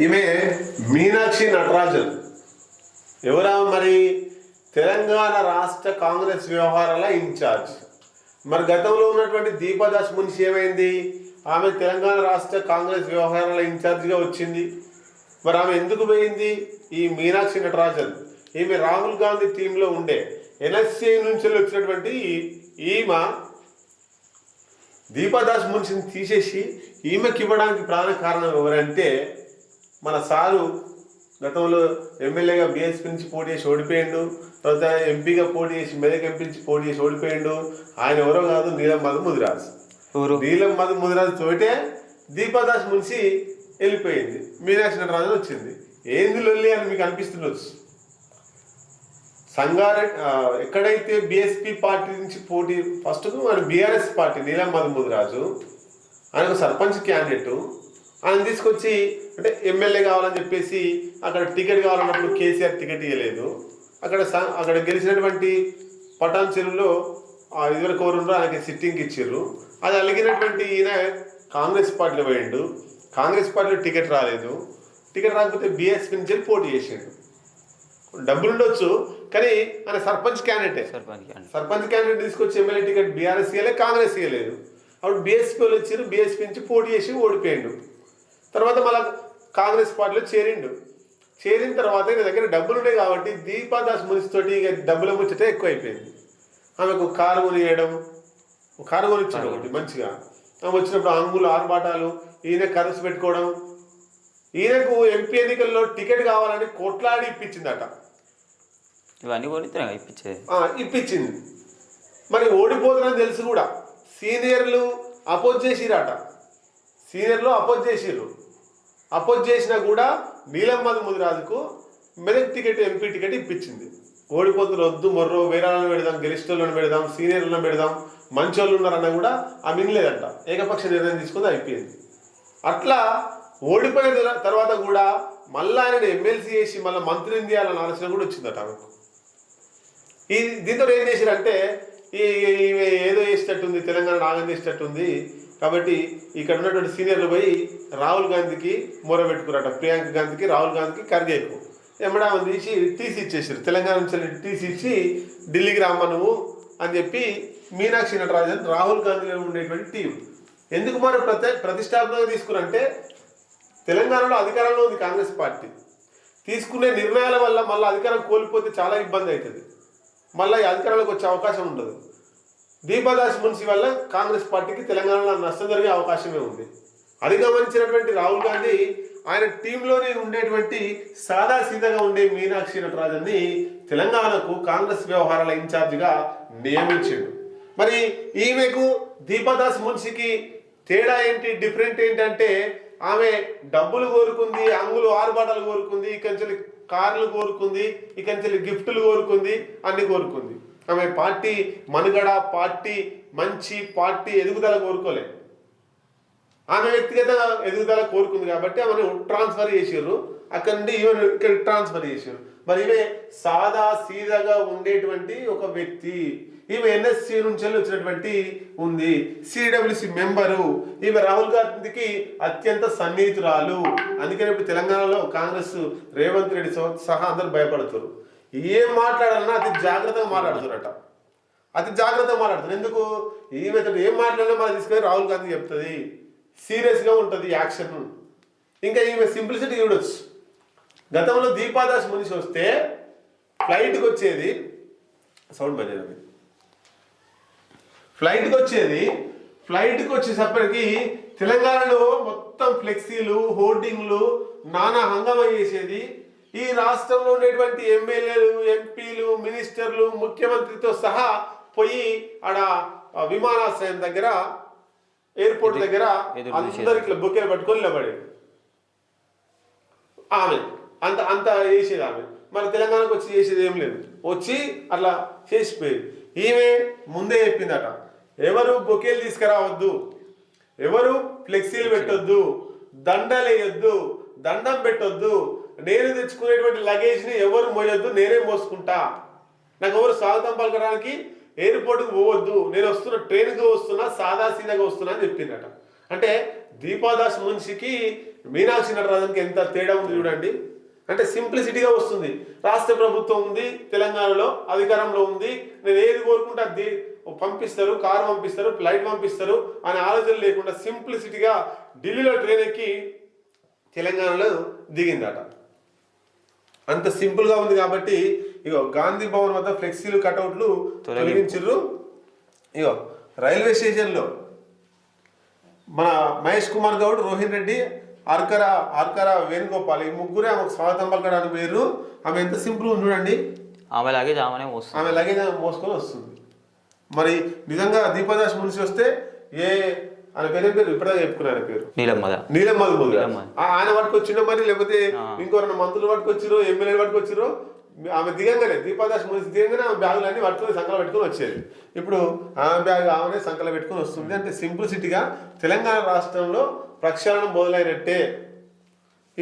ఈమె మీనాక్షి నటరాజన్ ఎవరా మరి? తెలంగాణ రాష్ట్ర కాంగ్రెస్ వ్యవహారాల ఇన్ఛార్జ్. మరి గతంలో ఉన్నటువంటి దీపదాస్ మున్షి ఏమైంది? ఆమె తెలంగాణ రాష్ట్ర కాంగ్రెస్ వ్యవహారాల ఇన్ఛార్జిగా వచ్చింది. మరి ఆమె ఎందుకు పోయింది? ఈ మీనాక్షి నటరాజన్ ఈమె రాహుల్ గాంధీ టీంలో ఉండే ఎన్ఎస్సీ నుంచి వచ్చినటువంటి ఈమె దీపదాస్ మున్షిని తీసేసి ఈమెకి ఇవ్వడానికి ప్రధాన కారణం ఎవరంటే, మన సారు గతంలో ఎమ్మెల్యేగా బీఎస్పీ నుంచి పోటీ చేసి ఓడిపోయిండు, తర్వాత ఎంపీగా పోటీ చేసి మెదక్ ఎంపీ నుంచి పోటీ చేసి ఓడిపోయిండు. ఆయన ఎవరో కాదు, నీలం మధు ముదిరాజు. నీలం మధు ముదిరాజు తోటే దీపదాస్ మున్షి వెళ్ళిపోయింది, మీనాక్షి నటరాజన్ వచ్చింది. ఏంది లొల్లి అని మీకు అనిపిస్తుండొచ్చు. సంగారెడ్డి ఎక్కడైతే బీఎస్పీ పార్టీ నుంచి పోటీ ఫస్ట్ ఆయన బీఆర్ఎస్ పార్టీ నీలం మధు ముదిరాజు, ఆయన సర్పంచ్ క్యాండిడేటు, ఆయన తీసుకొచ్చి అంటే ఎమ్మెల్యే కావాలని చెప్పేసి అక్కడ టికెట్ కావాలన్నప్పుడు కేసీఆర్ టికెట్ ఇవ్వలేదు. అక్కడ గెలిచినటువంటి పటాన్ చెరువులో ఇదివరకు ఎవరు ఆయనకి సిట్టింగ్కి ఇచ్చారు. అది అలిగినటువంటి ఈయన కాంగ్రెస్ పార్టీలో పోయిండు. కాంగ్రెస్ పార్టీలో టికెట్ రాలేదు. టికెట్ రాకపోతే బీఎస్పీ నుంచి పోటీ చేసిండు. డబ్బులు ఉండొచ్చు కానీ ఆయన సర్పంచ్ క్యాండిడేట్ తీసుకొచ్చి ఎమ్మెల్యే టికెట్ బీఆర్ఎస్ ఇవ్వలేదు, కాంగ్రెస్ ఇవ్వలేదు. అప్పుడు బీఎస్పీ వాళ్ళు వచ్చారు, బీఎస్పీ నుంచి పోటీ చేసి ఓడిపోయిండు. తర్వాత మళ్ళీ కాంగ్రెస్ పార్టీలో చేరిన తర్వాత ఈయన దగ్గర డబ్బులు ఉన్నాయి కాబట్టి దీపదాస్ మున్షి తోటి ఇక డబ్బుల ముచ్చట ఎక్కువ అయిపోయింది. ఆమెకు కారు కొనిచ్చాడు ఒకటి మంచిగా. ఆమె వచ్చినప్పుడు అంగులు ఆర్భాటాలు, ఈయన ఖర్చు పెట్టుకోవడం. ఈయనకు ఎంపీ ఎన్నికల్లో టికెట్ కావాలని కొట్లాడి ఇప్పించిందట. ఇవన్నీ ఇప్పించింది. మరి ఓడిపోతుందని తెలుసు కూడా సీనియర్లు అపోజ్ చేసిరట. అపోజ్ చేసినా కూడా నీలం మధు ముదిరాజుకు మెదక్ టికెట్ ఎంపీ టికెట్ ఇప్పించింది. ఓడిపోతున్న వద్దు మొర్రో వేరే వాళ్ళని పెడదాం, గెలిస్టోళ్ళని పెడదాం, సీనియర్లను పెడదాం, మంచోళ్ళు ఉన్నారన్నా కూడా ఆమె వినలేదంట. ఏకపక్ష నిర్ణయం తీసుకుంది, అయిపోయింది. అట్లా ఓడిపోయిన తర్వాత కూడా మళ్ళీ ఆయన ఎమ్మెల్సీ చేసి మళ్ళీ మంత్రిని చేయాలన్న ఆలోచన కూడా వచ్చిందట ఆమెకు. దీంతో ఏం చేశారంటే ఏదో చేసేటట్టుంది, తెలంగాణ నాగం చేసేటట్టుంది కాబట్టి ఇక్కడ ఉన్నటువంటి సీనియర్లు పోయి రాహుల్ గాంధీకి మొరబెట్టుకున్నారట. ప్రియాంక గాంధీకి, రాహుల్ గాంధీకి, ఖర్గేకు ఎమ్మడామని తీసి టీసీ ఇచ్చేసారు. తెలంగాణ నుంచి టీసీ ఇచ్చి ఢిల్లీకి రామ్మ నువ్వు అని చెప్పి మీనాక్షి నటరాజన్ రాహుల్ గాంధీలో ఉండేటువంటి టీం ఎందుకు మరి ప్రతిష్టాత్మకంగా తీసుకురంటే, తెలంగాణలో అధికారంలో ఉంది కాంగ్రెస్ పార్టీ. తీసుకునే నిర్ణయాల వల్ల మళ్ళీ అధికారం కోల్పోతే చాలా ఇబ్బంది అవుతుంది, మళ్ళీ అధికారంలోకి వచ్చే అవకాశం ఉండదు. దీపదాస్ మున్షి వల్ల కాంగ్రెస్ పార్టీకి తెలంగాణలో నష్టం జరిగే అవకాశమే ఉంది. అది గమనించినటువంటి రాహుల్ గాంధీ ఆయన టీంలోనే ఉండేటువంటి సాదాసీదాగా ఉండే మీనాక్షి నటరాజన్ని తెలంగాణకు కాంగ్రెస్ వ్యవహారాల ఇన్ఛార్జిగా నియమించాడు. మరి ఈమెకు దీపదాస్ మున్షికి తేడా ఏంటి, డిఫరెంట్ ఏంటంటే, ఆమె డబ్బులు కోరుకుంది, అంగులు ఆరుబాటలు కోరుకుంది, ఇకంచెలి కార్లు కోరుకుంది, ఇకంచెలి గిఫ్టులు కోరుకుంది, అన్ని కోరుకుంది. ఆమె పార్టీ మనుగడ, పార్టీ మంచి, పార్టీ ఎదుగుదల కోరుకోలే. ఆమె వ్యక్తిగత ఎదుగుదల కోరుకుంది కాబట్టి ఆమెను ట్రాన్స్ఫర్ చేసారు. అక్కడ నుండి ఈమెను ఇక్కడ ట్రాన్స్ఫర్ చేసారు. మరి ఈమె సాదా సీదాగా ఉండేటువంటి ఒక వ్యక్తి. ఈమె ఎన్ఎస్సీ నుంచి వచ్చినటువంటి ఉంది, సిడబ్ల్యూసి మెంబరు. ఈమె రాహుల్ గాంధీకి అత్యంత సన్నిహితురాలు. అందుకని ఇప్పుడు తెలంగాణలో కాంగ్రెస్ రేవంత్ రెడ్డి సహా అందరూ భయపడుతారు. ఏం మాట్లాడాలన్నా అతి జాగ్రత్తగా మాట్లాడుతారట. ఎందుకు? ఈమెతో ఏం మాట్లాడినా మనం తీసుకొని రాహుల్ గాంధీ చెప్తుంది, సీరియస్గా ఉంటుంది యాక్షన్. ఇంకా ఈమె సింప్లిసిటీ చూడొచ్చు. గతంలో దీపదాస్ మున్షి వస్తే ఫ్లైట్కి వచ్చేది, ఫ్లైట్కి వచ్చేసప్పటికి తెలంగాణలో మొత్తం ఫ్లెక్సీలు, హోర్డింగ్లు, నానా హంగామా చేసేది. ఈ రాష్ట్రంలో ఉండేటువంటి ఎమ్మెల్యేలు, ఎంపీలు, మినిస్టర్లు, ముఖ్యమంత్రితో సహా పోయి ఆడ విమానాశ్రయం దగ్గర, ఎయిర్పోర్ట్ దగ్గర అందరు ఇట్లా బొకేలు పట్టుకొని నిలబడేది. ఆమె అంత చేసేది ఆమె. మరి తెలంగాణకు వచ్చి చేసేది ఏం లేదు, వచ్చి అట్లా చేసిపోయేది. ఈమె ముందే చెప్పిందట, ఎవరు బొకేలు తీసుకురావద్దు, ఎవరు ఫ్లెక్సీలు పెట్టొద్దు, దండలు వేయొద్దు, దండం పెట్టొద్దు, నేను తెచ్చుకునేటువంటి లగేజ్ని ఎవరు మోయొద్దు, నేనే మోసుకుంటా, నాకు ఎవరు స్వాగతం పలకడానికి ఎయిర్పోర్ట్కి పోవద్దు, నేను వస్తున్నా, ట్రైన్కి వస్తున్నా, సాదాసీదాగా వస్తున్నా అని చెప్పిందట. అంటే దీపదాస్ మున్షికి మీనాక్షి నటరాజన్కి ఎంత తేడా ఉంది చూడండి. అంటే సింప్లిసిటీగా వస్తుంది. రాష్ట్ర ప్రభుత్వం ఉంది, తెలంగాణలో అధికారంలో ఉంది, నేను ఏది కోరుకుంటే అది పంపిస్తారు, కారు పంపిస్తారు, ఫ్లైట్ పంపిస్తారు అనే ఆలోచన లేకుండా సింప్లిసిటీగా ఢిల్లీలో ట్రైన్ ఎక్కి తెలంగాణలో దిగిందట. అంత సింపుల్గా ఉంది కాబట్టి ఇగో గాంధీ భవన్ వద్ద ఫ్లెక్సీలు కటౌట్లు తొలగించారు. ఇగో రైల్వే స్టేషన్లో మన మహేష్ కుమార్ గౌడ్, రోహిన్ రెడ్డి, ఆర్కర వేణుగోపాల్ ఈ ముగ్గురే ఆమెకు స్వాగతం పలకడానికి పేరు. ఆమె ఎంత సింపుల్ ఉంది చూడండి. ఆమె లగేజ్ మోసుకొని వస్తుంది. మరి నిజంగా దీపదాస్ మున్సి వస్తే ఆయన పేరు ఇప్పటిదాకా చెప్పుకున్నారు పేరు నీలమ్మది. ఆయన పట్టుకొచ్చిండో మరి, లేకపోతే ఇంకొక మంత్రులు పట్టుకొచ్చిరో, ఎమ్మెల్యేలు పట్టుకొచ్చిరో. ఆమె దిగంగానే దీపదాస్ మున్సి దిగంగానే ఆమె బ్యాగులన్నీ పట్టుకొని సంకలం పెట్టుకొని వచ్చేది. ఇప్పుడు ఆమె బ్యాగ్ ఆమెనే సంకలం పెట్టుకొని వస్తుంది. అంటే సింప్లిసిటీగా తెలంగాణ రాష్ట్రంలో ప్రక్షాళన మొదలైనట్టే.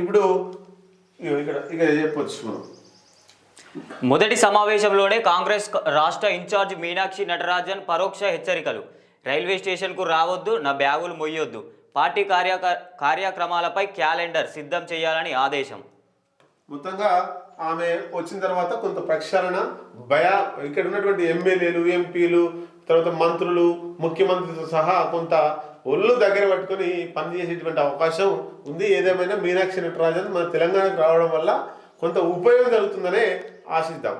ఇప్పుడు ఇక్కడ చెప్పొచ్చు మనం. మొదటి సమావేశంలోనే కాంగ్రెస్ రాష్ట్ర ఇన్ఛార్జ్ మీనాక్షి నటరాజన్ పరోక్ష హెచ్చరికలు. రైల్వే స్టేషన్కు రావద్దు, నా బ్యాగులు మొయ్యొద్దు, పార్టీ కార్యక్రమాలపై క్యాలెండర్ సిద్ధం చేయాలని ఆదేశం. మొత్తంగా ఆమె వచ్చిన తర్వాత కొంత ప్రక్షాళన ఇక్కడ ఉన్నటువంటి ఎమ్మెల్యేలు, ఎంపీలు, తర్వాత మంత్రులు, ముఖ్యమంత్రితో సహా కొంత ఒళ్ళు దగ్గర పట్టుకొని పనిచేసేటువంటి అవకాశం ఉంది. ఏదేమైనా మీనాక్షి నటరాజన్ మన తెలంగాణకు రావడం వల్ల కొంత ఉపయోగం జరుగుతుందనే ఆశిద్దాం.